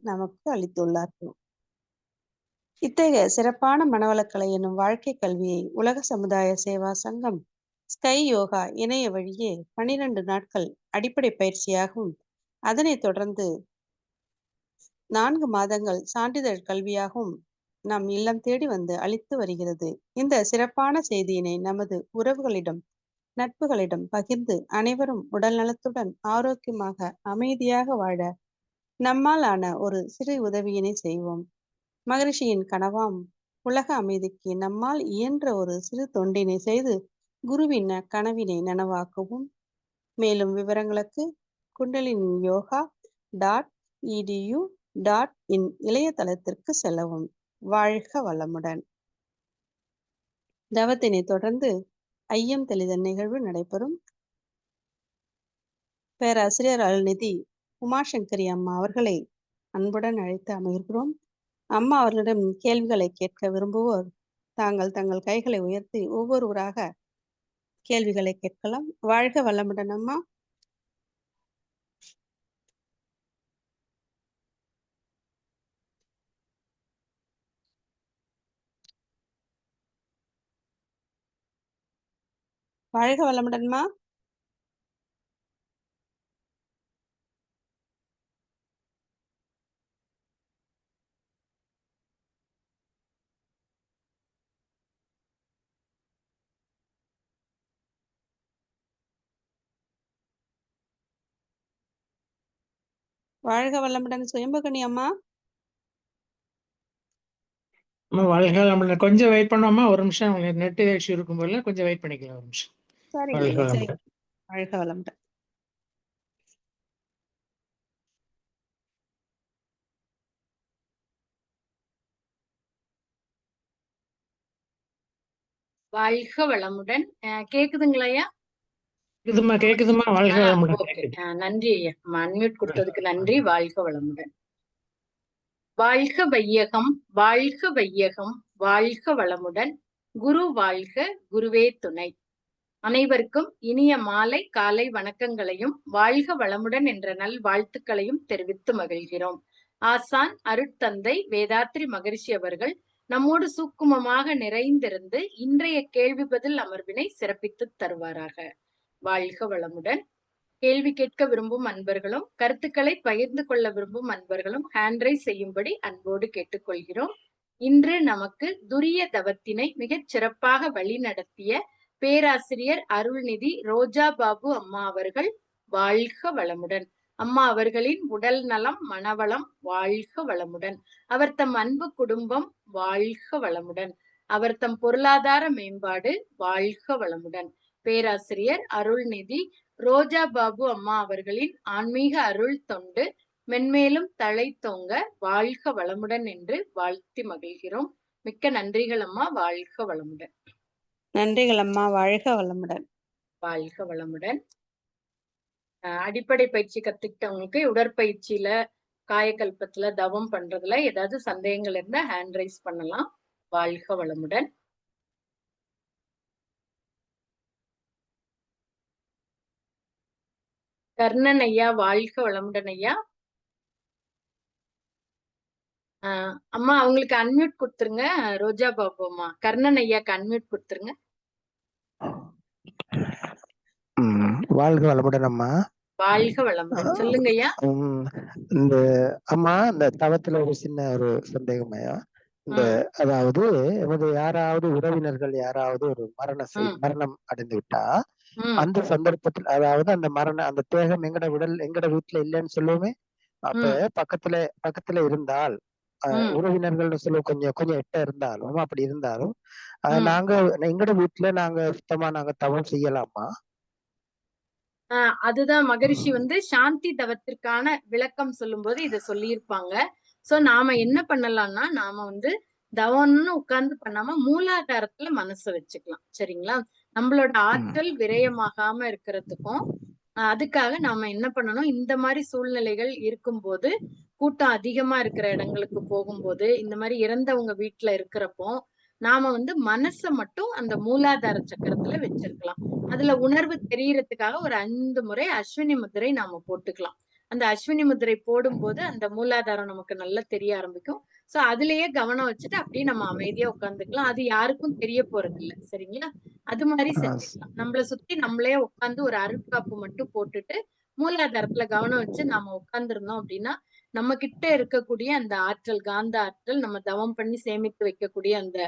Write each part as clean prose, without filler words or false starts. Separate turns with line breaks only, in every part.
நமக்கு அளித்துள்ளார்கள். இத்தகைய சிறப்பான மனவளக்கலை எனும் வாழ்க்கை கல்வியை உலக சமுதாய சேவா சங்கம் ஸ்கை யோகா இணைய வழியே 12 நாட்கள் அடிப்படை பயிற்சியாகவும் அதனைத் தொடர்ந்து 4 மாதங்கள் சான்றிதழ் கல்வியாகவும் நம் இல்லம் தேடி வந்து அளித்து வருகிறது. இந்த சிறப்பான செய்தியினை நமது உறவுகளிடம் நட்புகளிடம் பகிர்ந்து அனைவரும் உடல் நலத்துடன் ஆரோக்கியமாக அமைதியாக வாழ நம்மால் ஆன ஒரு சிறு உதவியினை செய்வோம். மகரிஷியின் கனவாம் உலக அமைதிக்கு நம்மால் இயன்ற ஒரு சிறு தொண்டினை செய்து குருவின் கனவினை நனவாக்குவோம். மேலும் விவரங்களுக்கு குண்டலினி யோகா .edu.in இளையதளத்திற்கு செல்லவும். வாழ்க வளமுடன். தவத்தினை தொடர்ந்து ஐயம் தெளிதல் நிகழ்வு நடைபெறும். பேராசிரியர் அருள்நிதி உமாசங்கரி அம்மா அவர்களை அன்புடன் அழைத்து அமர்கிறோம். அம்மா அவர்களிடம் கேள்விகளை கேட்க விரும்புவோர் தங்கள் கைகளை உயர்த்தி ஒவ்வொருவராக கேள்விகளை கேட்கலாம். வாழ்க வளமுடன் அம்மா. வாழ்க வளமுடன்மா. வாழ்க வளமுடன் சுயம்பகனி அம்மா.
வாழ்க வளமுடன். கொஞ்சம் வெயிட் பண்ணோமா, ஒரு நிமிஷம். நெட் இஷ்யூ இருக்கும் போல கொஞ்சம் வெயிட் பண்ணிக்கலாம், ஒரு நிமிஷம். வாழ்க வளமுடன்.
வாழ்க வளமுடன்.
வாழ்க வளமுடன். கேக்குதுங்களையா?
கேக்குதுமா. வாழ்க வளமுடன்.
நன்றி ஐயா, அன்மியூட் கொடுத்ததுக்கு நன்றி. வாழ்க வளமுடன். வாழ்க வையகம், வாழ்க வையகம், வாழ்க வளமுடன். குரு வாழ்க, குருவே துணை. அனைவருக்கும் இனிய மாலை காலை வணக்கங்களையும் வாழ்க வளமுடன் என்ற நல் வாழ்த்துக்களையும் தெரிவித்து மகிழ்கிறோம். ஆசான் அருட்தந்தை வேதாத்ரி மகரிஷி அவர்கள் நம்மோடு சூக்குமமாக நிறைந்திருந்து இன்றைய கேள்வி பதில் அமர்வினை சிறப்பித்து தருவாராக. வாழ்க வளமுடன். கேள்வி கேட்க விரும்பும் அன்பர்களும் கருத்துக்களை பகிர்ந்து கொள்ள விரும்பும் அன்பர்களும் ஹேண்ட்ரைஸ் செய்யும்படி அன்போடு கேட்டுக்கொள்கிறோம். இன்று நமக்கு துரிய தவத்தினை மிகச் சிறப்பாக வழி நடத்திய பேராசிரியர் அருள்நிதி ரோஜா பாபு அம்மா அவர்கள் வாழ்க வளமுடன். அம்மா அவர்களின் உடல் நலம் மனவளம் வாழ்க வளமுடன். அவர் தம் அன்பு குடும்பம் வாழ்க வளமுடன். அவர் தம் பொருளாதார மேம்பாடு வாழ்க வளமுடன். பேராசிரியர் அருள்நிதி ரோஜா பாபு அம்மா அவர்களின் ஆன்மீக அருள் தொண்டு மென்மேலும் தழைத்தோங்க வாழ்க வளமுடன் என்று வாழ்த்தி மகிழ்கிறோம். மிக்க நன்றிகள் அம்மா. வாழ்க வளமுடன்.
நன்றிகள் அம்மா. வாழ்க வளமுடன்.
வாழ்க வளமுடன். அடிப்படை பயிற்சி கத்துக்கிட்டவங்களுக்கு உடற்பயிற்சியில காயக்கல்பத்துல தவம் பண்றதுல ஏதாவது சந்தேகங்கள் இருந்தா ஹேண்ட் ரைஸ் பண்ணலாம். வாழ்க வளமுடன். கர்ணன் ஐயா வாழ்க வளமுடன் ஐயா. அம்மா அவங்களுக்கு அன்மியூட் கொடுத்துருங்க. ரோஜா பாபு அம்மா கர்ணன் ஐயாக்கு அன்மியூட் கொடுத்துருங்க.
வாழ்க வளமுடன் அம்மா.
வாழ்க வளமுடன். சொல்லுங்க ஐயா.
இந்த அம்மா இந்த தவத்துல ஒரு சின்ன ஒரு சந்தேகம் ஐயா. இந்த அதாவது யாராவது உறவினர்கள் யாராவது ஒரு மரணம் அடைந்து விட்டா அந்த சந்தர்ப்பத்தில் அதாவது அந்த அந்த தேகம் எங்கட வீட்டுல இல்லைன்னு சொல்லுவோமே. அப்ப பக்கத்துல இருந்தால் உறவினர்கள் சொல்ல கொஞ்சம் எட்ட இருந்தாலும் அப்படி இருந்தாலும் நாங்க எங்கட வீட்டுல நாங்க சுத்தமா நாங்க தவம் செய்யலாமா?
அதுதான் மகரிஷி சாந்தி தவத்திற்கான விளக்கம் சொல்லும் போது இத சொல்லியிருப்பாங்க. சோ நாம என்ன பண்ணலாம்னா, நாம தவம்னு உட்கார்ந்து பண்ணாம மூலாதாரத்துல மனசை வச்சுக்கலாம். சரிங்களா? நம்மளோட ஆற்றல் விரயமாகாம இருக்கிறதுக்கும் அதுக்காக நாம என்ன பண்ணணும், இந்த மாதிரி சூழ்நிலைகள் இருக்கும்போது, கூட்டம் அதிகமா இருக்கிற இடங்களுக்கு போகும்போது, இந்த மாதிரி இறந்தவங்க வீட்டுல இருக்கிறப்போ நாம மனசை மட்டும் அந்த மூலாதார சக்கரத்துல வச்சிருக்கலாம். அதுல உணர்வு தெரியறதுக்காக ஒரு 5 முறை அஸ்வினி முத்திரை நாம போட்டுக்கலாம். அந்த அஸ்வினி முத்திரை போடும்போது அந்த மூலாதாரம் நமக்கு நல்லா தெரிய ஆரம்பிக்கும். சோ அதுலயே கவனம் வச்சுட்டு அப்படியே நம்ம அமைதியா உட்காந்துக்கலாம். அது யாருக்கும் தெரிய போறது இல்ல. சரிங்களா? அது மாதிரி செஞ்சுக்கலாம். நம்மள சுத்தி நம்மளே உட்கார்ந்து ஒரு அருட்காப்பு மட்டும் போட்டுட்டு மூலாதாரத்துல கவனம் வச்சு நாம உட்கார்ந்துருந்தோம் அப்படின்னா நம்ம கிட்ட இருக்கக்கூடிய அந்த ஆற்றல், காந்த ஆற்றல், நம்ம தவம் பண்ணி சேமித்து வைக்கக்கூடிய அந்த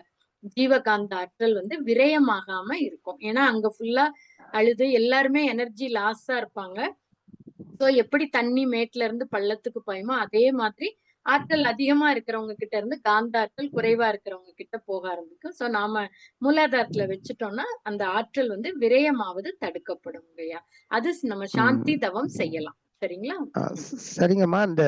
ஜீவகாந்த ஆற்றல் வந்து விரயமாகாம இருக்கும். ஏன்னா அங்க ஃபுல்லா அழுது எல்லாருமே எனர்ஜி லாஸா இருப்பாங்க. சோ எப்படி தண்ணி மேட்ல இருந்து பள்ளத்துக்கு பாயுமோ அதே மாதிரி ஆற்றல் அதிகமா இருக்கிறவங்க கிட்ட இருந்து காந்த ஆற்றல் குறைவா இருக்கிறவங்க கிட்ட போக ஆரம்பிக்கும். சோ நாம மூலாதாரத்துல வச்சுட்டோம்னா அந்த ஆற்றல் வந்து விரயமாவது தடுக்கப்படும் இல்லையா? அது நம்ம சாந்தி தவம் செய்யலாம். சரிங்களா?
சரிங்கம்மா. அந்த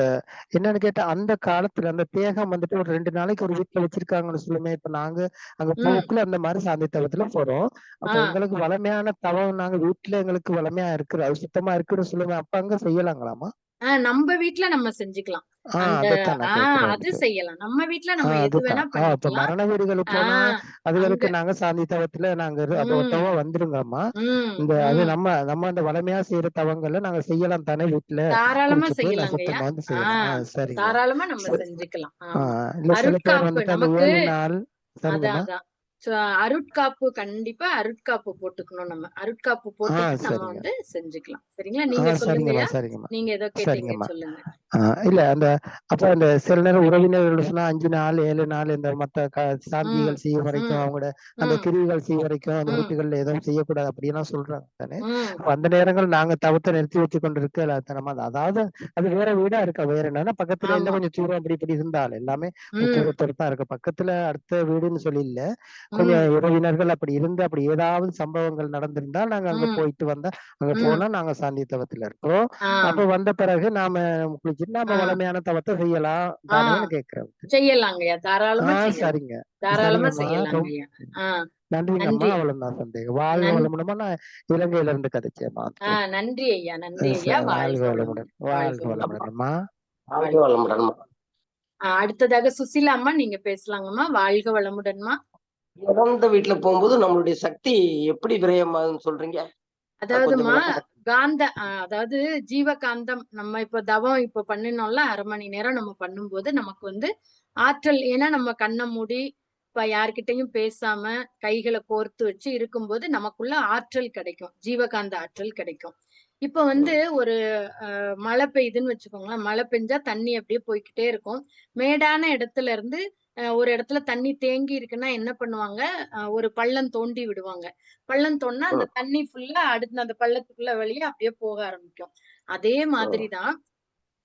என்னன்னு கேட்டா அந்த காலத்துல அந்த தேகம் வந்துட்டு ஒரு 2 நாளைக்கு ஒரு வீட்டுல வச்சிருக்காங்கன்னு சொல்லுமே. இப்ப நாங்க அங்க போக்குள்ள அந்த மாதிரி சாந்தி தவத்துல போறோம். அப்ப எங்களுக்கு வளமையான தவம் நாங்க வீட்டுல எங்களுக்கு வளமையா இருக்குது, அது சுத்தமா இருக்குன்னு சொல்லுவேன். அப்ப அங்க செய்யலாங்களாமா?
நம்ம வீட்டுல நம்ம செஞ்சுக்கலாம். அந்த அது செய்யலாம். நம்ம வீட்டுல நம்ம எது வேணா பண்ணிக்கலாம்.
மரண வீடுகளுக்கு போனா அதுகளுக்கு நாங்க சாந்தி தவத்துல நாங்க தவ வந்துருங்கம்மா. இந்த அது நம்ம அந்த வளமையா செய்யற தவங்கள்ல நாங்க செய்யலாம் தானே வீட்டுல?
தாராளமா செய்யலாம். தாராளமா நம்ம
சரி.
செஞ்சுக்கலாம்.
இல்ல சில பேர் வந்துட்டு அந்த 7 நாள்
அதான் அருட்காப்பு கண்டிப்பா அருட்காப்பு போட்டுக்கணும். நம்ம அருட்காப்பு போட்டுட்டு நம்ம வந்து செஞ்சுக்கலாம். சரிங்களா? நீங்க சொல்லுங்கய்யா. நீங்க ஏதோ கேட்டீங்க, சொல்லுங்க.
இல்ல அந்த அப்ப அந்த சில நேரம் உறவினர்கள் சொன்னா 5 நாள் 7 நாள் இந்த மத்த சாந்திகள் செய்ய வரைக்கும் அவங்களோட அந்த கிரிகள் செய்ய வரைக்கும் அந்த வீட்டுகள்ல எதுவும் செய்யக்கூடாது அப்படியெல்லாம் சொல்றாங்க தானே. அந்த நேரங்கள் நாங்க தவத்தை நிறுத்தி வச்சு கொண்டு இருக்கு. அதாவது அது வேற வீடா இருக்கா? வேற என்னன்னா பக்கத்துல எல்லாம் கொஞ்சம் தூரம் அப்படி இப்படி இருந்தாலும் எல்லாமே தூரத்தோடு தான் இருக்கு. பக்கத்துல அடுத்த வீடுன்னு சொல்லி இல்ல, கொஞ்சம் உறவினர்கள் அப்படி இருந்து அப்படி ஏதாவது சம்பவங்கள் நடந்திருந்தா நாங்க அங்க போயிட்டு வந்தா அங்க போனா நாங்க சாந்தி தவத்துல இருக்கோம். அப்ப வந்த பிறகு நாம குளிச்சுட்டு நாம வளமையான தவத்தை செய்யலாம் தானேன்னு கேக்குறேன்.
செய்யலாங்கய்யா, தாராளமா
சரிங்க.
தாராளமா செய்யலாங்கய்யா.
நன்றிங்க அம்மா. அவ்வளவுதான் சந்தேகம். வாழ்க வளமுடமா. நான் இலங்கையில இருந்து கிடைச்சேம்மா.
நன்றி ஐயா, நன்றி ஐயா.
வாழ்க வளமுடன். வாழ்க வளமுடன்மா.
வாழ்க வளமுடன்மா.
அடுத்ததாக சுசிலா அம்மா நீங்க பேசலாங்கம்மா. வாழ்க வளமுடன்மா.
இறந்த வீட்டுல போகும்போது நம்மளுடைய சக்தி எப்படி விரயமாகுதுன்னு சொல்றீங்க?
அதாவதுமா காந்த அதாவது ஜீவகாந்தம் நம்ம இப்ப தவம் இப்ப பண்ணினோம்ல 1/2 மணி நேரம் நம்ம பண்ணும்போது நமக்கு வந்து ஆற்றல், ஏன்னா நம்ம கண்ணை மூடி இப்ப யார்கிட்டயும் பேசாம கைகளை கோர்த்து வச்சு இருக்கும்போது நமக்குள்ள ஆற்றல் கிடைக்கும், ஜீவகாந்த ஆற்றல் கிடைக்கும். இப்ப வந்து ஒரு மழை பெய்யுதுன்னு வச்சுக்கோங்களேன். மழை பெஞ்சா தண்ணி அப்படியே போய்கிட்டே இருக்கும். மேடான இடத்துல இருந்து ஒரு இடத்துல தண்ணி தேங்கி இருக்குன்னா என்ன பண்ணுவாங்க, ஒரு பள்ளம் தோண்டி விடுவாங்க. பள்ளம் தோண்டினா அந்த தண்ணி ஃபுல்லா அடுத்து அந்த பள்ளத்துக்குள்ள வழியா அப்படியே போக ஆரம்பிக்கும். அதே மாதிரிதான்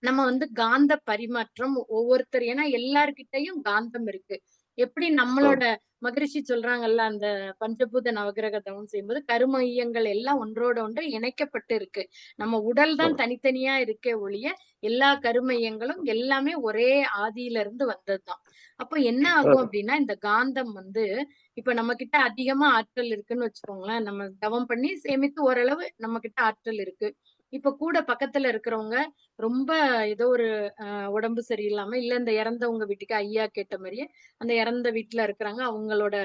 நம்ம வந்து காந்த பரிமாற்றம் ஒவ்வொருத்தர், ஏன்னா எல்லார்கிட்டையும் காந்தம் இருக்கு. எப்படி நம்மளோட மகரிஷி சொல்றாங்கல்ல, அந்த பஞ்சபூத நவகிரக தவம் செய்யும்போது கருமையங்கள் எல்லாம் ஒன்றோட ஒன்று இணைக்கப்பட்டு இருக்கு. நம்ம உடல் தான் தனித்தனியா இருக்கே ஒழிய எல்லா கருமையங்களும் எல்லாமே ஒரே ஆதியில இருந்து வந்ததுதான். அப்போ என்ன ஆகும் அப்படின்னா இந்த காந்தம் வந்து இப்ப நம்ம கிட்ட அதிகமா ஆற்றல் இருக்குன்னு வச்சுக்கோங்களேன். நம்ம தவம் பண்ணி சேமித்து ஓரளவு நம்ம கிட்ட ஆற்றல் இருக்கு. இப்ப கூட பக்கத்துல இருக்கிறவங்க ரொம்ப ஏதோ ஒரு உடம்பு சரியில்லாம இல்ல இந்த இறந்தவங்க வீட்டுக்கு ஐயா கேட்ட மாதிரியே அந்த இறந்த வீட்டுல இருக்கிறாங்க, அவங்களோட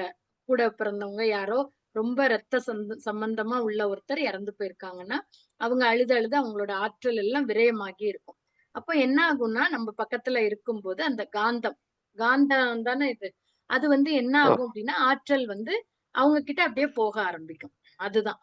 கூட பிறந்தவங்க யாரோ ரொம்ப ரத்த சம்பந்தமா உள்ள ஒருத்தர் இறந்து போயிருக்காங்கன்னா அவங்க அழுது அழுது அவங்களோட ஆற்றல் எல்லாம் விரயமாகி இருக்கும். அப்ப என்ன ஆகும்னா நம்ம பக்கத்துல இருக்கும்போது அந்த காந்தம் தானே இது, அது வந்து என்ன ஆகும் அப்படின்னா ஆற்றல் வந்து அவங்க கிட்ட அப்படியே போக ஆரம்பிக்கும்.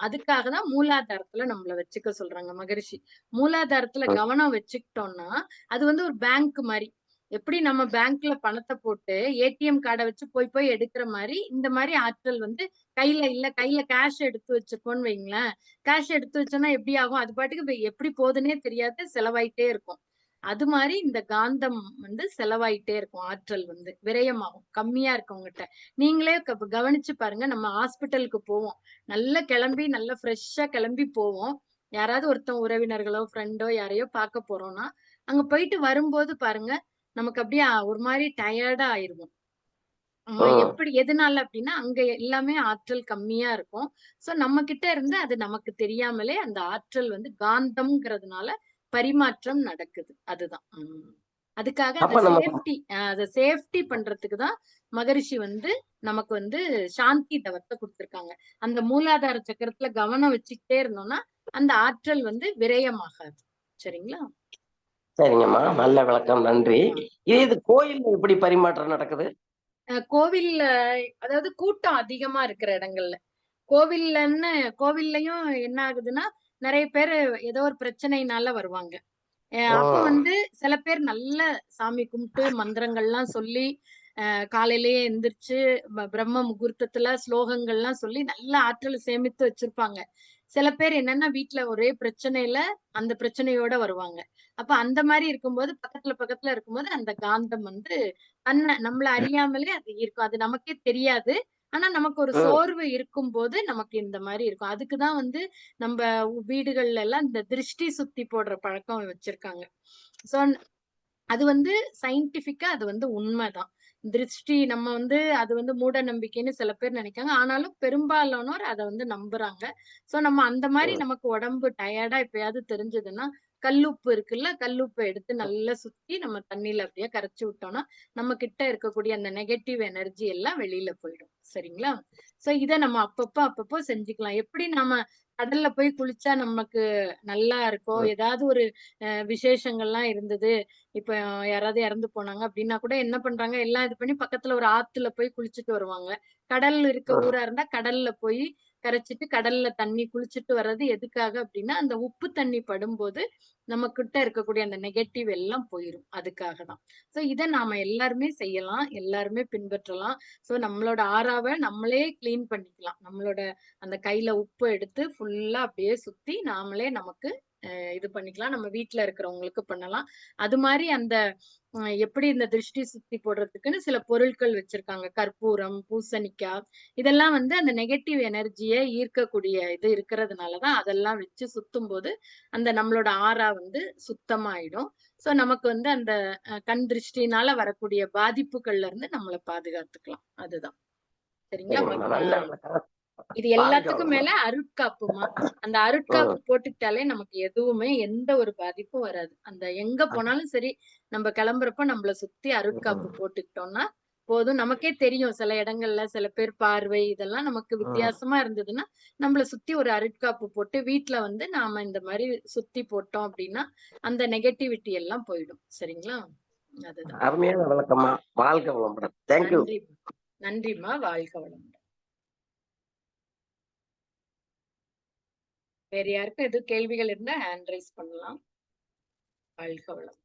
அதுக்காக தான் மூலாதாரத்துல நம்மள வச்சுக்க சொல்றாங்க மகரிஷி. மூலாதாரத்துல கவனம் வச்சுக்கிட்டோம்னா அது வந்து ஒரு பேங்க் மாதிரி. எப்படி நம்ம பேங்க்ல பணத்தை போட்டு ஏடிஎம் கார்டை வச்சு போய் போய் எடுக்கிற மாதிரி இந்த மாதிரி ஆற்றல் வந்து கையில கேஷ் எடுத்து வச்சிருக்கோம்னு வைங்களேன். கேஷ் எடுத்து வச்சோம்னா எப்படி ஆகும், அது பாட்டுக்கு எப்படி போகுதுன்னே தெரியாது, செலவாயிட்டே இருக்கும். அது மாதிரி இந்த காந்தம் வந்து செலவாயிட்டே இருக்கும். ஆற்றல் வந்து விரயமாகும் கம்மியா இருக்கவங்ககிட்ட. நீங்களே கவனிச்சு பாருங்க. நம்ம ஹாஸ்பிட்டலுக்கு போவோம், நல்லா கிளம்பி நல்லா ஃப்ரெஷ்ஷா கிளம்பி போவோம். யாராவது ஒருத்தன் உறவினர்களோ ஃப்ரெண்டோ யாரையோ பார்க்க போறோம்னா அங்க போயிட்டு வரும்போது பாருங்க நமக்கு அப்படியே ஒரு மாதிரி டயர்டா ஆயிருவோம். எப்படி எதனால அப்படின்னா அங்க எல்லாமே ஆற்றல் கம்மியா இருக்கும். சோ நம்ம கிட்ட இருந்து அது நமக்கு தெரியாமலே அந்த ஆற்றல் வந்து காந்தம்ங்கிறதுனால பரிமாற்றம் நடக்குது. அதுதான். அதுக்காக அதை சேஃப்டி பண்றதுக்கு தான் மகரிஷி வந்து நமக்கு வந்து சாந்தி தவத்தை கொடுத்திருக்காங்க. அந்த மூலாதார சக்கரத்துல கவனம் வச்சுக்கிட்டே இருந்தோம்னா அந்த ஆற்றல் வந்து விரயமாகாது. சரிங்களா?
சரிங்கம்மா, நல்ல விளக்கம், நன்றி. இது கோயில்ல எப்படி பரிமாற்றம் நடக்குது?
கோவில்ல அதாவது கூட்டம் அதிகமா இருக்கிற இடங்கள்ல. கோவில்லயும் என்ன ஆகுதுன்னா, நெறைய பேரு ஏதோ ஒரு பிரச்சனையினால வருவாங்க. அப்ப
ம்.
வந்து சில பேர் நல்ல சாமி கும்பிட்டு மந்திரங்கள்லாம் சொல்லி, காலையிலேயே எந்திரிச்சு பிரம்ம முகூர்த்தத்துல ஸ்லோகங்கள்லாம் சொல்லி நல்ல ஆற்றல சேமித்து வச்சிருப்பாங்க. சில பேர் என்னன்னா வீட்ல ஒரே பிரச்சனையில அந்த பிரச்சனையோட வருவாங்க. அப்ப அந்த மாரி இருக்கும்போது பக்கத்துல இருக்கும்போது அந்த காந்தம் வந்து நம்மள அறியாமலே அது இருக்கும். அது நமக்கே தெரியாது. ஆனா நமக்கு ஒரு
ம்.
சோர்வு இருக்கும்போது நமக்கு இந்த மாரி இருக்கும். அதுக்கு தான் வந்து நம்ப வீடுகள்ல எல்லாம் இந்த திருஷ்டி சுத்தி போடுற பழக்கம் வச்சிருக்காங்க. சோ அது வந்து சயின்டிஃபிக்கா அது வந்து உண்மைதான். திருஷ்டி நம்ம வந்து அது வந்து மூட நம்பிக்கைன்னு சில பேர் நினைக்காங்க. ஆனாலும் பெரும்பாலானோர் அத வந்து நம்புறாங்க. சோ நம்ம அந்த மாரி
ம்.
நமக்கு உடம்பு டயர்டா எப்பயாவது தெரிஞ்சதுன்னா, கல்லுப்பு இருக்குல்ல, கல்லுப்ப எடுத்து
ம்.
நல்லா சுத்தி நம்ம தண்ணீல அப்படியே கரைச்சு விட்டோம்னா, நம்ம கிட்ட இருக்கக்கூடிய அந்த நெகட்டிவ் எனர்ஜி எல்லாம் வெளியில போயிடும். சரிங்களா? சோ இத நம்ம அப்பப்போ செஞ்சுக்கலாம். எப்படி நாம கடல்ல போய் குளிச்சா நமக்கு நல்லா இருக்கோ,
ம்.
ஏதாவது ஒரு விசேஷங்கள்லாம் இருந்தது. இப்ப யாராவது இறந்து போனாங்க அப்படின்னா கூட என்ன பண்றாங்க, எல்லாம் இது பண்ணி பக்கத்துல ஒரு ஆத்துல போய் குளிச்சுட்டு வருவாங்க. கடல் இருக்க
ம்.
ஊரா இருந்தா கடல்ல போய் கரைச்சிட்டு, கடல்ல தண்ணி குளிச்சுட்டு வர்றது எதுக்காக அப்படின்னா, அந்த உப்பு தண்ணி படும்போது நம்மகிட்ட இருக்கக்கூடிய அந்த நெகட்டிவ் எல்லாம் போயிரும். அதுக்காக தான். சோ இத நாம எல்லாருமே செய்யலாம். எல்லாருமே பின்பற்றலாம். சோ நம்மளோட ஆறாவ நம்மளே கிளீன் பண்ணிக்கலாம். நம்மளோட அந்த கையில உப்பு எடுத்து ஃபுல்லா அப்படியே சுத்தி நாமளே நமக்கு இது பண்ணிக்கலாம். நம்ம வீட்ல இருக்கிறவங்களுக்கு பண்ணலாம். அது மாரி அந்த எப்படி இந்த திருஷ்டி சுத்தி போடுறதுக்குன்னு சில பொருட்கள் வச்சிருக்காங்க. கற்பூரம், பூசணிக்காய் இதெல்லாம் வந்து அந்த நெகட்டிவ் எனர்ஜிய ஈர்க்கக்கூடிய இது இருக்கிறதுனால தான் அதெல்லாம் வச்சு சுத்தும்போது, அந்த நம்மளோட ஆறா வந்து சுத்தமாயிடும். சோ நமக்கு வந்து அந்த கண் திருஷ்டினால வரக்கூடிய பாதிப்புகள்ல இருந்து நம்மள பாதுகாத்துக்கலாம். அதுதான். சரிங்களா?
சரிங்கம்மா, நல்ல விளக்கம்.
இது
வாழ்க
எல்லாத்துக்கும் மேல
வளமுடன்.
அருட்காப்புமா. அந்த அருட்காப்பு
ம்.
போட்டுக்கிட்டாலே நமக்கு எதுவுமே எந்த ஒரு பாதிப்பும் வராது. அந்த எங்க போனாலும் சரி, நம்ம கிளம்புறப்ப நம்மள சுத்தி அருட்காப்பு
ம்.
போட்டுக்கிட்டோம்னா போதும். நமக்கே தெரியும் சில இடங்கள்ல சில பேர் பார்வை இதெல்லாம் நமக்கு
ம்.
வித்தியாசமா இருந்ததுன்னா, நம்மள சுத்தி ஒரு அருட்காப்பு போட்டு வீட்ல வந்து நாம இந்த மாரி சுத்தி போட்டோம் அப்படின்னா, அந்த நெகட்டிவிட்டி எல்லாம் போயிடும். சரிங்களா? அதுதான்.
அருமையான விளக்கம்மா. வாழ்க வளமுடன். Thank you.
நன்றி. நன்றிம்மா. வாழ்க வளமுடன். வேற யாருக்கும் எதுவும் கேள்விகள் இருந்தா ஹேண்ட் ரைஸ் பண்ணலாம். வாழ்க வளமுடன்.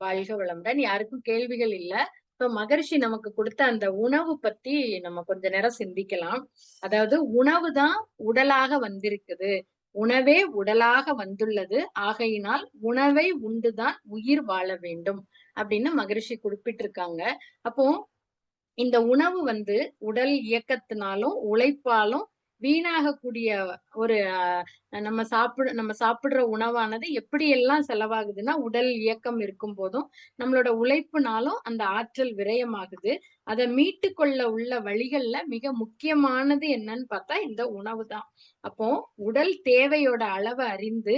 வாழ்க வளமுடன். யாருக்கும் கேள்விகள் இல்ல. இப்ப மகரிஷி நமக்கு குடுத்த அந்த உணவு பத்தி நம்ம கொஞ்ச நேரம் சிந்திக்கலாம். அதாவது உணவு தான் உடலாக வந்திருக்குது. உணவே உடலாக வந்துள்ளது. ஆகையினால் உணவை உண்டுதான் உயிர் வாழ வேண்டும். அப்படின்னு மகரிஷி குறிப்பிட்டிருக்காங்க. அப்போ இந்த உணவு வந்து உடல் இயக்கத்தினாலும், உழைப்பாலும் வீணாகக்கூடிய ஒரு நம்ம சாப்பிடுற உணவானது எப்படியெல்லாம் செலவாகுதுன்னா, உடல் இயக்கம் இருக்கும்போதும், நம்மளோட உழைப்புனாலும் அந்த ஆற்றல் விரயமாகுது. அத மீட்டுக்கொள்ள உள்ள வழிகள்ல மிக முக்கியமானது என்னன்னு பார்த்தா, இந்த உணவு தான். அப்போ உடல் தேவையோட அளவ அறிந்து,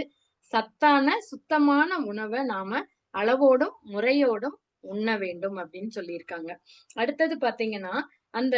சத்தான, சுத்தமான உணவ நாம அளவோடும், முறையோடும் உண்ண வேண்டும் அப்படின்னு சொல்லியிருக்காங்க. அடுத்தது பார்த்தீங்கன்னா, அந்த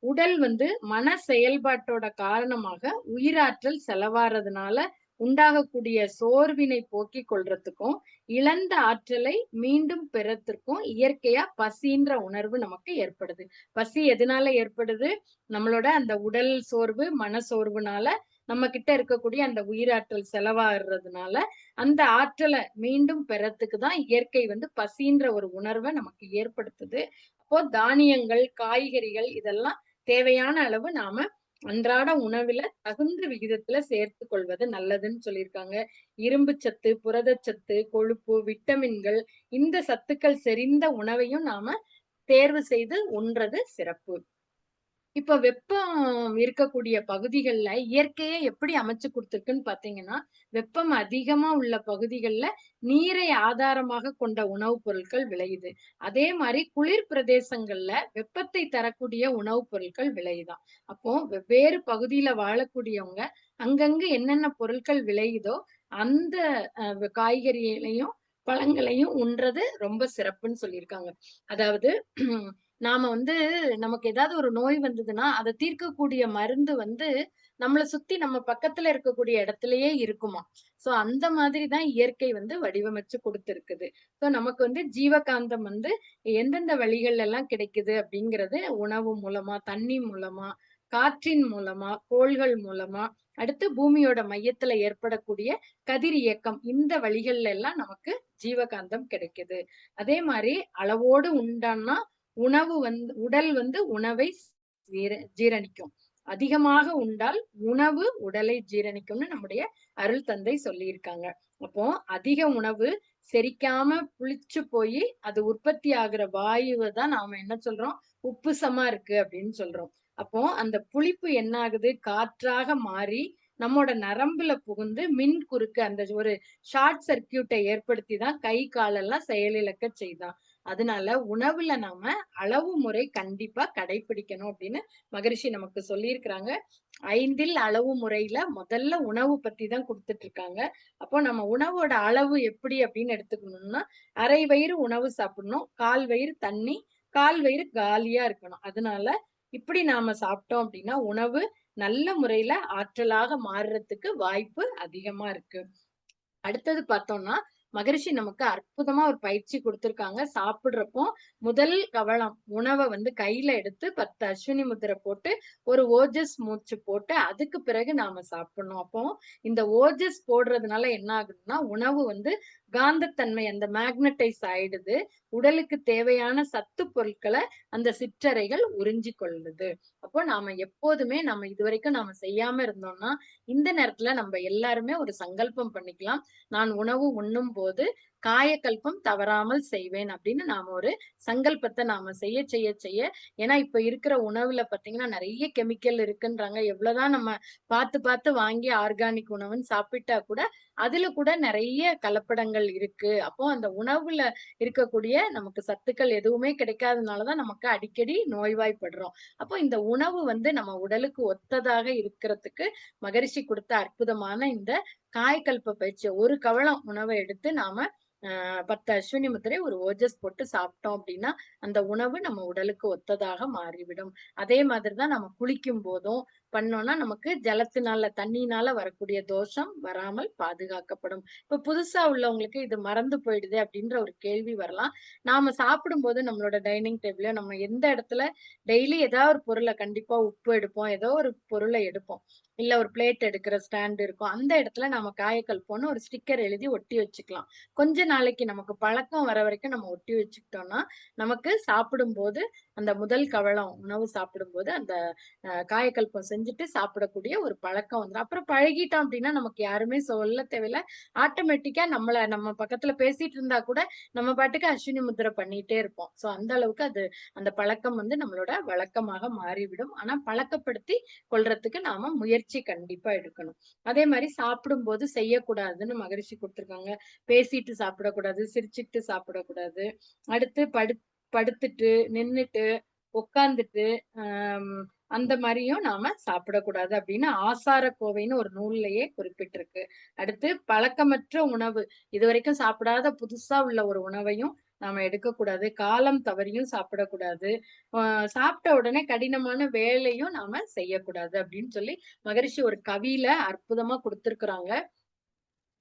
உடல் வந்து மன செயல்பாட்டோட காரணமாக உயிராற்றல் செலவாறதுனால உண்டாகக்கூடிய சோர்வினை போக்கிக் கொள்றதுக்கும், இழந்த ஆற்றலை மீண்டும் பெறத்திற்கும் இயற்கையா பசின்ற உணர்வு நமக்கு ஏற்படுது. பசி எதனால ஏற்படுது? நம்மளோட அந்த உடல் சோர்வு, மன சோர்வுனால நம்ம கிட்ட இருக்கக்கூடிய அந்த உயிராற்றல் செலவாகுறதுனால, அந்த ஆற்றல மீண்டும் பெறத்துக்கு தான் இயற்கை வந்து பசின்ற ஒரு உணர்வ நமக்கு ஏற்படுத்துது. அப்போ தானியங்கள், காய்கறிகள் இதெல்லாம் தேவையான அளவு நாம அன்றாட உணவுல தகுந்த விகிதத்துல சேர்த்துக் கொள்வது நல்லதுன்னு சொல்லியிருக்காங்க. இரும்பு சத்து, புரதச்சத்து, கொழுப்பு, விட்டமின்கள் இந்த சத்துக்கள் செறிந்த உணவையும் நாம தேர்வு செய்து உண்றது சிறப்பு. இப்ப வெப்பம் இருக்கக்கூடிய பகுதிகள்ல இயற்கையே எப்படி அமைச்சு குடுத்திருக்குன்னு பார்த்தீங்கன்னா, வெப்பம் அதிகமா உள்ள பகுதிகள்ல நீரை ஆதாரமாக கொண்ட உணவுப் பொருட்கள் விளையுது. அதே மாரி குளிர் பிரதேசங்கள்ல வெப்பத்தை தரக்கூடிய உணவுப் பொருட்கள் விளையுதாம். அப்போ வெவ்வேறு பகுதியில வாழக்கூடியவங்க அங்கங்க என்னென்ன பொருட்கள் விளையுதோ, அந்த காய்கறிகளையும், பழங்களையும் உண்றது ரொம்ப சிறப்புன்னு சொல்லியிருக்காங்க. அதாவது நாம வந்து நமக்கு ஏதாவது ஒரு நோய் வந்ததுன்னா அதை தீர்க்கக்கூடிய மருந்து வந்து நம்மளை சுத்தி நம்ம பக்கத்துல இருக்கக்கூடிய இடத்துலயே இருக்குமா. சோ அந்த மாதிரிதான் இயற்கை வந்து வடிவமைச்சு கொடுத்திருக்குது. சோ நமக்கு வந்து ஜீவகாந்தம் வந்து எந்தெந்த வழிகள்ல எல்லாம் கிடைக்குது அப்படிங்கிறது உணவு மூலமா, தண்ணி மூலமா, காற்றின் மூலமா, கோள்கள் மூலமா, அடுத்து பூமியோட மையத்துல ஏற்படக்கூடிய கதிர் இயக்கம், இந்த வழிகள்ல எல்லாம் நமக்கு ஜீவகாந்தம் கிடைக்குது. அதே மாதிரி அளவோடு உண்டான்னா உணவு வந்து உடல் வந்து உணவை ஜீரணிக்கும். அதிகமாக உண்டால் உணவு உடலை ஜீரணிக்கும்னு நம்முடைய அருள் தந்தை சொல்லியிருக்காங்க. அப்போ அதிக உணவு செரிக்காம புளிச்சு போய் அது உற்பத்தி ஆகுற வாயுவை தான் நாம என்ன சொல்றோம், உப்புசமா இருக்கு அப்படின்னு சொல்றோம். அப்போ அந்த புளிப்பு என்ன ஆகுது, காற்றாக மாறி நம்மோட நரம்புல புகுந்து மின் குறுக்கு அந்த ஒரு ஷார்ட் சர்க்கியூட்டை ஏற்படுத்தி தான் கை காலெல்லாம் செயலிழக்க செய்தான். அதனால உணவுல நாம அளவு முறை கண்டிப்பா கடைபிடிக்கணும் அப்படின்னு மகரிஷி நமக்கு சொல்லியிருக்கிறாங்க. 5ல் அளவு முறையில முதல்ல உணவு பத்தி தான் கொடுத்துட்டு இருக்காங்க. அப்போ நம்ம உணவோட அளவு எப்படி அப்படின்னு எடுத்துக்கணும்னா, அரை வயிறு உணவு சாப்பிடணும், 1/4 வயிறு தண்ணி, 1/4 வயிறு காலியா இருக்கணும். அதனால இப்படி நாம சாப்பிட்டோம் அப்படின்னா உணவு நல்ல முறையில ஆற்றலாக மாறுறதுக்கு வாய்ப்பு அதிகமா இருக்கு. அடுத்தது பார்த்தோம்னா, மகரிஷி நமக்கு அற்புதமா ஒரு பயிற்சி கொடுத்திருக்காங்க. சாப்பிடுறப்போ முதல் கவளம் உணவை வந்து கையில எடுத்து 10 அஸ்வினி முத்திரை போட்டு ஒரு ஓஜஸ் மூச்சு போட்டு அதுக்கு பிறகு நாம சாப்பிடணும். அப்போ இந்த ஓஜஸ் போடுறதுனால என்ன ஆகுதுன்னா, உணவு வந்து காந்தத்தன்மை அந்த மேக்னடைஸ் ஆயிடுது. உடலுக்கு தேவையான சத்து பொருட்களை அந்த சிற்றறைகள் உறிஞ்சி கொள்ளுது. அப்போ நாம எப்போதுமே நம்ம இதுவரைக்கும் நாம செய்யாம இருந்தோம்னா, இந்த நேரத்துல நம்ம எல்லாருமே ஒரு சங்கல்பம் பண்ணிக்கலாம். நான் உணவு உண்ணும் போது காயக்கல்பம் தவறாமல் செய்வேன் அப்படின்னு நாம ஒரு சங்கல்பத்தை நாம செய்ய செய்ய செய்ய, ஏன்னா இப்ப இருக்கிற உணவுல பாத்தீங்கன்னா நிறைய கெமிக்கல் இருக்குன்றாங்க. எவ்வளவுதான் நம்ம பார்த்து பார்த்து வாங்கி ஆர்கானிக் உணவுன்னு சாப்பிட்டா கூட அதுல கூட நிறைய கலப்படங்கள் இருக்கு. அப்போ அந்த உணவுல இருக்கக்கூடிய நமக்கு சத்துக்கள் எதுவுமே கிடைக்காதனாலதான் நமக்கு அடிக்கடி நோய்வாய்ப்படுறோம். அப்போ இந்த உணவு வந்து நம்ம உடலுக்கு ஒத்ததாக இருக்கிறதுக்கு மகரிஷி கொடுத்த அற்புதமான இந்த காயக்கல்ப பயிற்சி. ஒரு கவளம் உணவை எடுத்து நாம 10 அஸ்வினி முத்திரை ஒரு ஓஜஸ் போட்டு சாப்பிட்டோம் அப்படின்னா அந்த உணவு நம்ம உடலுக்கு ஒத்ததாக மாறிவிடும். அதே மாதிரிதான் நம்ம குளிக்கும் போதும் பண்ணோம்னா நமக்கு ஜலத்தினால தண்ணினால வரக்கூடிய தோஷம் வராமல் பாதுகாக்கப்படும். இப்ப புதுசா உள்ளவங்களுக்கு இது மறந்து போயிடுது அப்படின்ற ஒரு கேள்வி வரலாம். நாம சாப்பிடும் போது நம்மளோட டைனிங் டேபிள்ல நம்ம எந்த இடத்துல டெய்லி ஏதாவது ஒரு பொருளை கண்டிப்பா உப்பு எடுப்போம், ஏதோ ஒரு பொருளை எடுப்போம், இல்ல ஒரு பிளேட் எடுக்கிற ஸ்டாண்ட் இருக்கும். அந்த இடத்துல நம்ம காயக்கல்பம்னு ஒரு ஸ்டிக்கர் எழுதி ஒட்டி வச்சுக்கலாம். கொஞ்ச நாளைக்கு நமக்கு பழக்கம் வர வரைக்கும் நம்ம ஒட்டி வச்சுக்கிட்டோம்னா நமக்கு சாப்பிடும் போது அந்த முதல் கவளம் உணவு சாப்பிடும் போது அந்த காயக்கல்பம் செஞ்சுட்டு சாப்பிடக்கூடிய ஒரு பழக்கம் வந்துடும். அப்புறம் பழகிட்டோம் அப்படின்னா நமக்கு யாருமே சொல்ல தேவையில்ல. ஆட்டோமேட்டிக்கா நம்ம பக்கத்துல பேசிட்டு இருந்தா கூட நம்ம பாட்டுக்கு அஸ்வினி முத்திரை பண்ணிட்டே இருப்போம். சோ அந்த அளவுக்கு அது அந்த பழக்கம் வந்து நம்மளோட வழக்கமாக மாறிவிடும். ஆனா பழக்கப்படுத்தி கொள்றதுக்கு நாம முயற்சி கண்டிப்பா எடுக்கணும். அதே மாதிரி சாப்பிடும் போது செய்யக்கூடாதுன்னு மகரிஷி கொடுத்திருக்காங்க. பேசிட்டு சாப்பிடக்கூடாது, சிரிச்சுட்டு சாப்பிடக்கூடாது, அடுத்து படுத்துட்டு, நின்னுட்டு, உட்கார்ந்துட்டு, அந்த மாதிரியும் நாம சாப்பிடக்கூடாது அப்படின்னு ஆசார கோவைன்னு ஒரு நூல்லையே குறிப்பிட்டிருக்கு. அடுத்து பழக்கமற்ற உணவு, இதுவரைக்கும் சாப்பிடாத புதுசா உள்ள ஒரு உணவையும் நாம எடுக்கக்கூடாது, காலம் தவறியும் சாப்பிடக்கூடாது, சாப்பிட்ட உடனே கடினமான வேலையும் நாம செய்யக்கூடாது அப்படின்னு சொல்லி மகரிஷி ஒரு கவியில அற்புதமா கொடுத்திருக்கிறாங்க.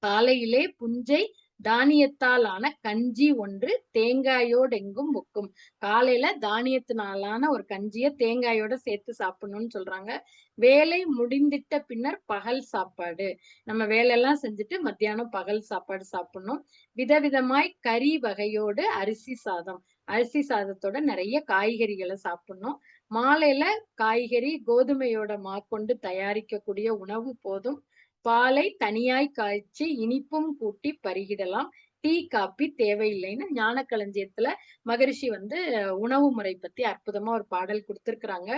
காலையிலே புஞ்சை தானியத்தால் ஆன கஞ்சி ஒன்று தேங்காயோடு எங்கும் முக்கும். காலையில தானியத்தினாலான ஒரு கஞ்சிய தேங்காயோட சேர்த்து சாப்பிடணும்னு சொல்றாங்க. வேலை முடிந்திட்ட பின்னர் பகல் சாப்பாடு, நம்ம வேலையெல்லாம் செஞ்சுட்டு மத்தியானம் பகல் சாப்பாடு சாப்பிடணும். விதவிதமாய் கறி வகையோடு அரிசி சாதம், அரிசி சாதத்தோட நிறைய காய்கறிகளை சாப்பிடணும். மாலையில காய்கறி கோதுமையோட மாக்கொண்டு தயாரிக்கக்கூடிய உணவு போதும். பாலை தனியாய் காய்ச்சி இனிப்பும் கூட்டி பருகிடலாம். டீ காப்பி தேவையில்லைன்னு ஞானக்களஞ்சியத்துல மகரிஷி வந்து உணவு முறை பத்தி அற்புதமா ஒரு பாடல் கொடுத்திருக்கிறாங்க.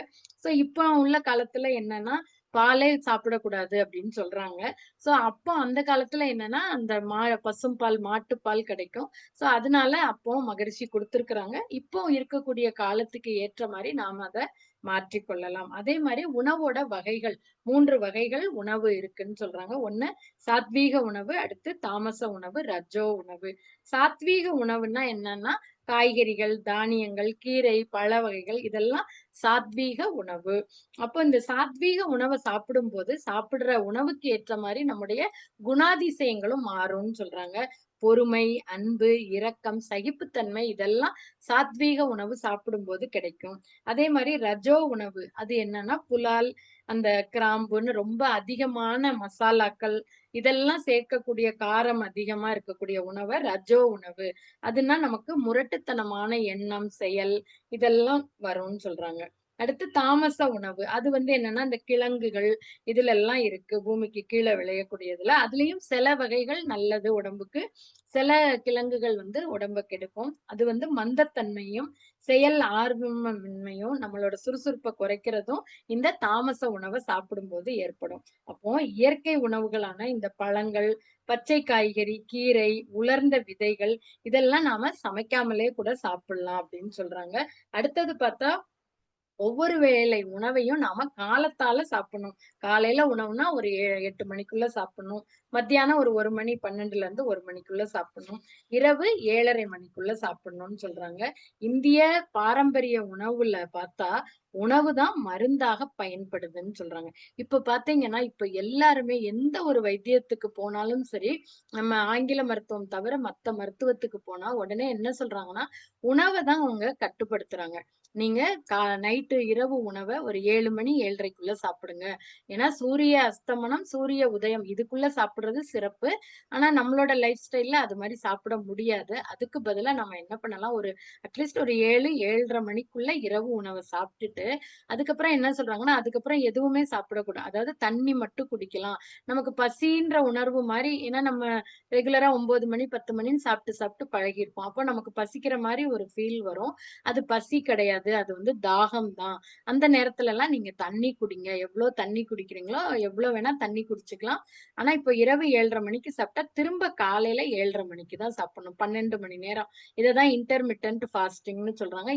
சோ இப்ப உள்ள காலத்துல என்னன்னா பாலே சாப்பிடக்கூடாது அப்படின்னு சொல்றாங்க. சோ அப்போ அந்த காலத்துல என்னன்னா அந்த பசும்பால் மாட்டுப்பால் கிடைக்கும். சோ அதனால அப்போ மகரிஷி கொடுத்திருக்கிறாங்க. இப்போ இருக்கக்கூடிய காலத்துக்கு ஏற்ற மாதிரி நாம அதை மாற்றிக்கொள்ளலாம். அதே மாதிரி உணவோட வகைகள் 3 வகைகள் உணவு இருக்குன்னு சொல்றாங்க. ஒண்ணு சாத்வீக உணவு, அடுத்து தாமச உணவு, ரஜோ உணவு. சாத்வீக உணவுன்னா என்னன்னா காய்கறிகள், தானியங்கள், கீரை, பழ வகைகள் இதெல்லாம் சாத்வீக உணவு. அப்போ இந்த சாத்வீக உணவை சாப்பிடும் போது சாப்பிடுற உணவுக்கு ஏற்ற மாதிரி நம்முடைய குணாதிசயங்களும் மாறும்னு சொல்றாங்க. பொறுமை, அன்பு, இரக்கம், சகிப்புத்தன்மை இதெல்லாம் சாத்வீக உணவு சாப்பிடும்போது கிடைக்கும். அதே மாதிரி ரஜோ உணவு அது என்னன்னா புலால், அந்த கிராம்புன்னு ரொம்ப அதிகமான மசாலாக்கள் இதெல்லாம் சேர்க்கக்கூடிய காரம் அதிகமா இருக்கக்கூடிய உணவை ரஜோ உணவு. அதுனா நமக்கு முரட்டுத்தனமான எண்ணம், செயல் இதெல்லாம் வரும்னு சொல்றாங்க. அடுத்து தாமச உணவு. அது என்னன்னா இந்த கிழங்குகள் இதுல எல்லாம் இருக்கு. பூமிக்கு கீழே விளையக்கூடியதுல. அதுலயும் சில வகைகள் நல்லது உடம்புக்கு. சில கிழங்குகள் உடம்ப கெடுக்கும். அது மந்தத்தன்மையும், செயல் ஆர்வமின்மையும், நம்மளோட சுறுசுறுப்பை குறைக்கிறதும் இந்த தாமச உணவை சாப்பிடும்போது ஏற்படும். அப்போ இயற்கை உணவுகளான இந்த பழங்கள், பச்சை காய்கறி, கீரை, உலர்ந்த விதைகள் இதெல்லாம் நாம சமைக்காமலே கூட சாப்பிடலாம் அப்படின்னு சொல்றாங்க. அடுத்தது பார்த்தா ஒவ்வொரு வேளை உணவையும் நாம காலத்தால சாப்பிடணும். காலையில உணவுனா ஒரு 8 மணிக்குள்ள சாப்பிடணும். மத்தியானம் ஒரு 1 மணி 12ல இருந்து 1 மணிக்குள்ள சாப்பிடணும். இரவு 7:30 மணிக்குள்ள சாப்பிடணும்னு சொல்றாங்க. இந்திய பாரம்பரிய உணவுல பார்த்தா உணவுதான் மருந்தாக பயன்படுதுன்னு சொல்றாங்க. இப்ப பாத்தீங்கன்னா இப்ப எல்லாருமே எந்த ஒரு வைத்தியத்துக்கு போனாலும் சரி, நம்ம ஆங்கில மருத்துவம் தவிர மத்த மருத்துவத்துக்கு போனா உடனே என்ன சொல்றாங்கன்னா உணவை தான் அவங்க கட்டுப்படுத்துறாங்க. நீங்க நைட்டு இரவு உணவை ஒரு 7 மணி 7:30க்குள்ள சாப்பிடுங்க. ஏன்னா சூரிய அஸ்தமனம், சூரிய உதயம் இதுக்குள்ள சாப்பிடுறது சிறப்பு. ஆனா நம்மளோட லைஃப் ஸ்டைல்ல அது மாதிரி சாப்பிட முடியாது. அதுக்கு பதிலா நம்ம என்ன பண்ணலாம், ஒரு அட்லீஸ்ட் ஒரு 7, 7:30 மணிக்குள்ள இரவு உணவை சாப்பிட்டுட்டு அதுக்கப்புறம் என்ன சொல்றாங்கன்னா அதுக்கப்புறம் எதுவுமே சாப்பிடக்கூடாது. அதாவது தண்ணி மட்டும் குடிக்கலாம். நமக்கு பசின்ற உணர்வு மாதிரி, ஏன்னா நம்ம ரெகுலரா 9 மணி 10 மணின்னு சாப்பிட்டு சாப்பிட்டு பழகிருப்போம். அப்போ நமக்கு பசிக்கிற மாதிரி ஒரு ஃபீல் வரும். அது பசி கிடையாது. அது தாகம் தான். அந்த நேரத்துல எல்லாம் நீங்க தண்ணி குடிங்க. எவ்வளவு தண்ணி குடிக்கிறீங்களோ எவ்வளவு வேணா தண்ணி குடிச்சுக்கலாம். ஆனா இப்ப இரவு 7:30 மணிக்கு சாப்பிட்டா திரும்ப காலையில 7:30 மணிக்கு தான் சாப்பிடணும். 12 மணி நேரம். இததான் இன்டர்மிட்டன்ட் ஃபாஸ்டிங்னு சொல்றாங்க.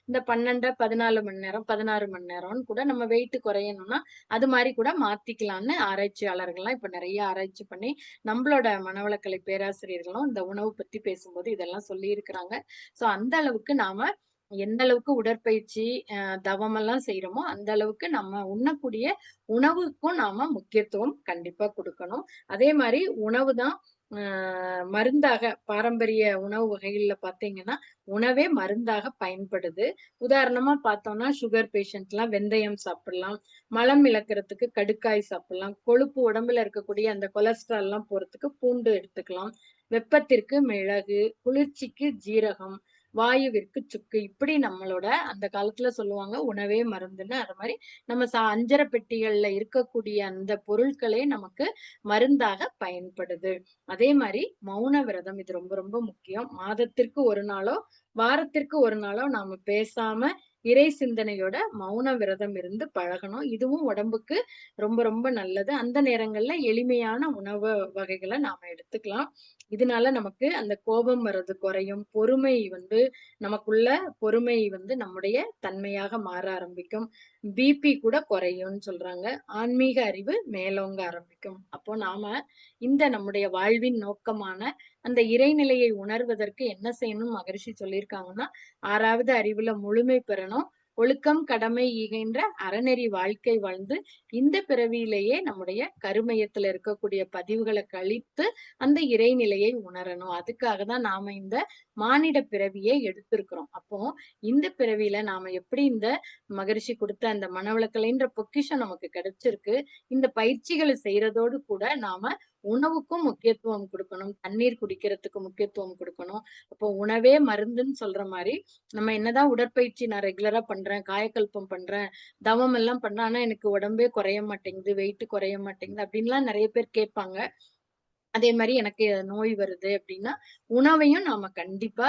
இந்த 12, 14 மணி நேரம், 16 மணி நேரம்னு கூட நம்ம வெயிட் குறையணும்னா அது மாதிரி கூட மாத்திக்கலாம்னு ஆராய்ச்சியாளர்கள்லாம் இப்ப நிறைய ஆராய்ச்சி பண்ணி நம்மளோட மனவளக்கலை பேராசிரியர்களும் இந்த உணவு பத்தி பேசும்போது இதெல்லாம் சொல்லி இருக்கிறாங்க. சோ அந்த அளவுக்கு நாம எந்த அளவுக்கு உடற்பயிற்சி தவம் எல்லாம் செய்யறோமோ அந்த அளவுக்கு நம்ம உண்ணக்கூடிய உணவுக்கும் நாம முக்கியத்துவம் கண்டிப்பா கொடுக்கணும். அதே மாதிரி உணவு தான் மருந்தாக பாரம்பரிய உணவு வகைகள்ல பாத்தீங்கன்னா உணவே மருந்தாக பயன்படுது. உதாரணமா பார்த்தோம்னா சுகர் பேஷண்ட் எல்லாம் வெந்தயம் சாப்பிடலாம். மலம் இழக்கிறதுக்கு கடுக்காய் சாப்பிடலாம். கொழுப்பு உடம்புல இருக்கக்கூடிய அந்த கொலஸ்ட்ரால் எல்லாம் போறதுக்கு பூண்டு எடுத்துக்கலாம். வெப்பத்திற்கு மிளகு, குளிர்ச்சிக்கு ஜீரகம், வாயுவிற்கு சுக்கு. இப்படி நம்மளோட அந்த காலத்துல சொல்லுவாங்க உணவே மருந்துன்னு. அது மாதிரி நம்ம அஞ்சரை பெட்டிகள்ல இருக்கக்கூடிய அந்த பொருட்களே நமக்கு மருந்தாக பயன்படுது. அதே மாதிரி மௌன விரதம் இது ரொம்ப ரொம்ப முக்கியம். மாதத்திற்கு ஒரு நாளோ வாரத்திற்கு ஒரு நாளோ நாம பேசாம இறை சிந்தனையோட மௌன விரதம் இருந்து பழகணும். இதுவும் உடம்புக்கு ரொம்ப ரொம்ப நல்லது. அந்த நேரங்கள்ல எளிமையான உணவு வகைகளை நாம எடுத்துக்கலாம். இதனால நமக்கு அந்த கோபம் வர்றது குறையும். பொறுமை நமக்குள்ள பொறுமை நம்முடைய தன்மையாக மாற ஆரம்பிக்கும். பிபி கூட குறையும்னு சொல்றாங்க. ஆன்மீக அறிவு மேலோங்க ஆரம்பிக்கும். அப்போ நாம இந்த நம்முடைய வாழ்வின் நோக்கமான அந்த இறைநிலையை உணர்வதற்கு என்ன செய்யணும் மகரிஷி சொல்லியிருக்காங்கன்னா 6வது அறிவுல முழுமை பெறணும். ஒழுக்கம், கடமை, ஈகைன்ற அறநெறி வாழ்க்கை வாழ்ந்து இந்த பிறவியிலேயே நம்முடைய கருமையத்துல இருக்கக்கூடிய பதிவுகளை கழித்து அந்த இறைநிலையை உணரணும். அதுக்காக தான் நாம இந்த மானிட பிறவியை எடுத்திருக்கிறோம். அப்போ இந்த பிறவியில நாம எப்படி இந்த மகரிஷி கொடுத்த அந்த மனவளக்கலைன்ற பொக்கிஷம் நமக்கு கிடைச்சிருக்கு. இந்த பயிற்சிகளை செய்யறதோடு கூட நாம உணவுக்கும் முக்கியத்துவம் கொடுக்கணும். தண்ணீர் குடிக்கிறதுக்கு முக்கியத்துவம் கொடுக்கணும். அப்போ உணவே மருந்துன்னு சொல்ற மாதிரி நம்ம என்னதான் உடற்பயிற்சி நான் ரெகுலரா பண்றேன், காயக்கல்பம் பண்றேன், தவம் எல்லாம் பண்றேன், ஆனா எனக்கு உடம்பே குறைய மாட்டேங்குது, வெயிட் குறைய மாட்டேங்குது அப்படின்லாம் நிறைய பேர் கேட்பாங்க. அதே மாதிரி எனக்கு நோய் வருது அப்படின்னா உணவையும் நாம கண்டிப்பா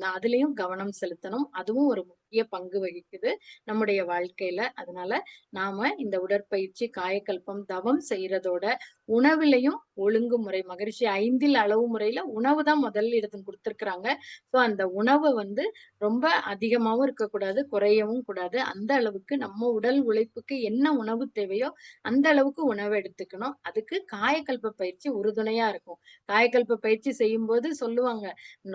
அதுலயும் கவனம் செலுத்தணும். அதுவும் ஒரு முக்கிய பங்கு வகிக்குது நம்முடைய வாழ்க்கையில. அதனால நாம இந்த உடற்பயிற்சி, காயக்கல்பம், தவம் செய்யறதோட உணவுலையும் ஒழுங்குமுறை மகரிஷி 5 அளவு முறையில உணவு தான் முதல் இடத்துக்கு கொடுத்திருக்கிறாங்க. சோ அந்த உணவை வந்து ரொம்ப அதிகமாவும் இருக்கக்கூடாது, குறையவும் கூடாது. அந்த அளவுக்கு நம்ம உடல் உழைப்புக்கு என்ன உணவு தேவையோ அந்த அளவுக்கு உணவு எடுத்துக்கணும். அதுக்கு காயக்கல்ப பயிற்சி உறுதுணையா இருக்கும். காயக்கல்ப பயிற்சி செய்யும்போது சொல்லுவாங்க,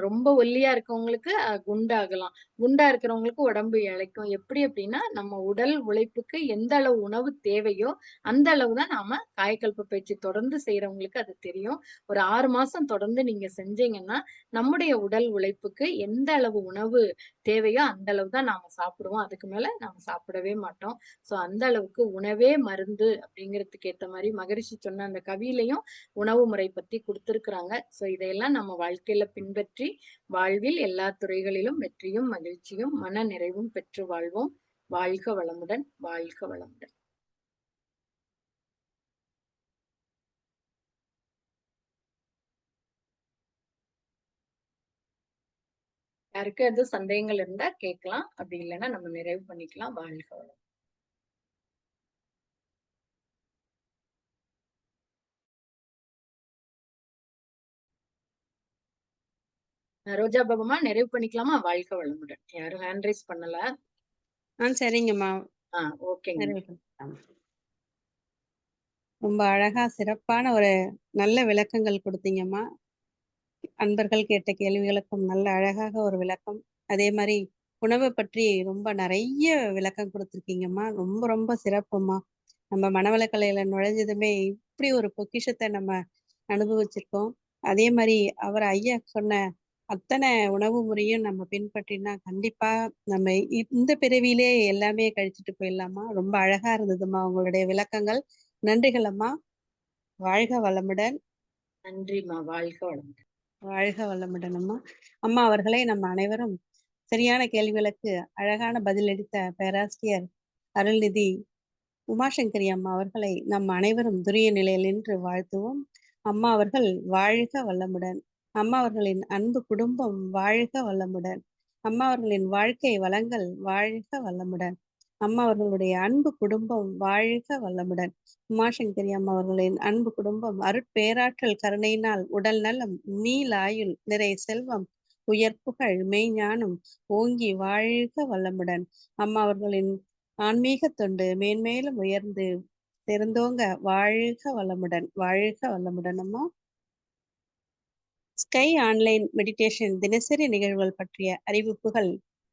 ரொம்ப ஒல்லியா இருக்கவங்களுக்கு குண்டாகலாம். குண்டா இருக்கிறவங்களுக்கு உடம்பு இளைக்கும். எப்படி அப்படின்னா, நம்ம உடல் உழைப்புக்கு எந்த அளவு உணவு தேவையோ அந்த அளவு தான் நாம காயக்கல்ப பயிற்சி தொடர்ந்து செய்யறவங்களுக்கு அது தெரியும். ஒரு 6 மாசம் தொடர்ந்து நீங்க செஞ்சீங்கன்னா, நம்முடைய உடல் உழைப்புக்கு எந்த அளவு உணவு தேவையோ அந்த அளவு தான் நாம சாப்பிடுவோம். அதுக்கு மேல நாம சாப்பிடவே மாட்டோம். சோ அந்த அளவுக்கு உணவே மருந்து அப்படிங்கிறதுக்கு ஏத்த மாரி மகரிஷி சொன்ன அந்த கவியிலையும் உணவு முறை பத்தி குடுத்திருக்கிறாங்க. சோ இதையெல்லாம் நம்ம வாழ்க்கையில பின்பற்றி வாழ்வில் எல்லா துறைகளிலும் வெற்றியும், மகிழ்ச்சியும், மன நிறைவும் பெற்று வாழ்வோம். வாழ்க வளமுடன், வாழ்க வளமுடன். யாருக்கு எதுவும் சந்தேகங்கள் இருந்தா கேட்கலாம். அப்படி இல்லைன்னா நம்ம நிறைவு பண்ணிக்கலாம். வாழ்க வளமுடன். ரோஜா பாபுமா நிறைவு பண்ணிக்கலாமா? வாழ்க வளமுடன். யாரும் ஹேண்ட் ரைஸ் பண்ணல.
சரிங்கம்மா.
ஓகேங்க.
நிறைவு பண்ணிக்கலாம். ரொம்ப அழகா சிறப்பான ஒரு நல்ல விளக்கங்கள் கொடுத்தீங்கம்மா. அன்பர்கள் கேட்ட கேள்விகளுக்கும் நல்ல அழகாக ஒரு விளக்கம். அதே மாதிரி உணவை பற்றி ரொம்ப நிறைய விளக்கம் கொடுத்துருக்கீங்கம்மா. ரொம்ப ரொம்ப சிறப்பும்மா. நம்ம மனவளக்கலையில நுழைஞ்சதுமே இப்படி ஒரு பொக்கிஷத்தை நம்ம அனுபவிச்சிருக்கோம். அதே மாதிரி அவர் ஐயா சொன்ன அத்தனை உணவு முறையும் நம்ம பின்பற்றினா கண்டிப்பா நம்ம இந்த பிறவியிலே எல்லாமே கழிச்சிட்டு போயிடலாமா. ரொம்ப அழகா இருந்ததும்மா உங்களுடைய விளக்கங்கள். நன்றிகள் அம்மா. வாழ்க வளமுடன்.
நன்றிம்மா. வாழ்க வளமுடன்.
வாழ்க வளமுடன் அம்மா. அம்மா அவர்களை நம்ம அனைவரும் சரியான கேள்விகளுக்கு அழகான பதிலளித்த பேராசிரியர் அருள்நிதி உமாசங்கரி அம்மா அவர்களை நம் அனைவரும் துரிய நிலையில் நின்று வாழ்த்துவோம். அம்மா அவர்கள் வாழ்க வளமுடன். அம்மா அவர்களின் அன்பு குடும்பம் வாழ்க வளமுடன். அம்மா அவர்களின் வாழ்க்கை வளங்கள் வாழ்க வளமுடன். அம்மா அவர்களுடைய அன்பு குடும்பம் வாழ்க வளமுடன். உமாசங்கரி அம்மா அவர்களின் அன்பு குடும்பம் அருட்பேராற்றல் கருணையினால் உடல் நலம், நீலாயுள், நிறை செல்வம், உயர் புகழ், மெய்ஞானம் ஓங்கி வாழ்க வளமுடன். அம்மா அவர்களின் ஆன்மீக தொண்டு மேன்மேலும் உயர்ந்து சிறந்தோங்க வாழ்க வளமுடன். வாழ்க வளமுடன் அம்மா. ஸ்கை ஆன்லைன் மெடிடேஷன் தினசரி நிகழ்வுகள் பற்றிய அறிவிப்புகள்.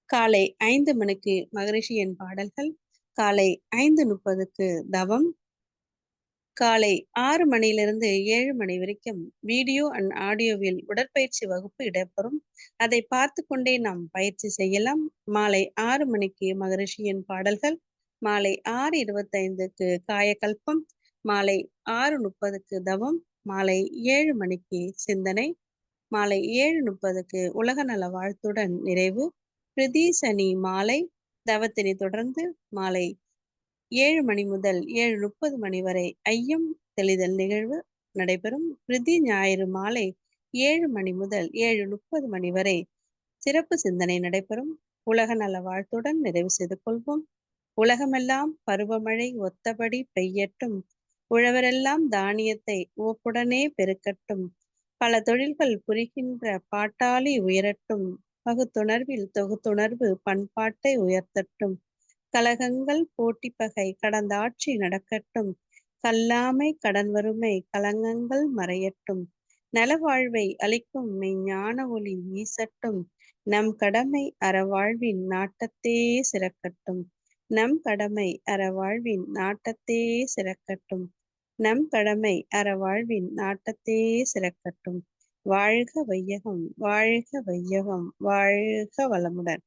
காலை 5 மணிக்கு மகரிஷியின் பாடல்கள், காலை 5:30க்கு தவம், காலை 6 மணியிலிருந்து 7 மணி வரைக்கும் வீடியோ அண்ட் ஆடியோவில் உடற்பயிற்சி வகுப்பு இடம்பெறும். அதை பார்த்து கொண்டே நாம் பயிற்சி செய்யலாம். மாலை 6 மணிக்கு மகரிஷியின் பாடல்கள், மாலை 6:25க்கு காயகல்பம், மாலை 6:30க்கு தவம், மாலை 7 மணிக்கு சிந்தனை, மாலை 7:30க்கு உலக நல வாழ்த்துடன் நிறைவு. பிரதி சனி மாலை தவத்தினை தொடர்ந்து மாலை 7 மணி முதல் 7:30 மணி வரை ஐயம் தெளிதல் நிகழ்வு நடைபெறும். பிரதி ஞாயிறு மாலை 7 மணி முதல் 7:30 மணி வரை சிறப்பு சிந்தனை நடைபெறும். உலக நல வாழ்த்துடன் நிறைவு செய்து கொள்வோம். உலகமெல்லாம் பருவமழை ஒத்தபடி பெய்யட்டும். உழவரெல்லாம் தானியத்தை ஓப்புடனே பெருக்கட்டும். பல தொழில்கள் புரிகின்ற பாட்டாளி உயரட்டும். பகுத்துணர்வில் தொகுத்துணர்வு பண்பாட்டை உயர்த்தட்டும். கலகங்கள் போட்டி பகை கடந்த ஆட்சி நடக்கட்டும். கல்லாமை கடன் வறுமை கலங்கங்கள் மறையட்டும். நலவாழ்வை அளிக்கும் மெய்ஞான ஒளி வீசட்டும். நம் கடமை அறவாழ்வின் நாட்டத்தே சிறக்கட்டும். நம் கடமை அறவாழ்வின் நாட்டத்தே சிறக்கட்டும். நம் கடமை அறவாழ்வின் நாட்டத்தே சிறக்கட்டும். வாழ்க வையகம், வாழ்க வையகம், வாழ்க வளமுடன்.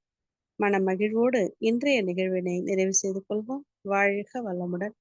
மனமகிழ்வோடு இன்றைய நிகழ்வினை நிறைவு செய்து கொள்வோம். வாழ்க வளமுடன்.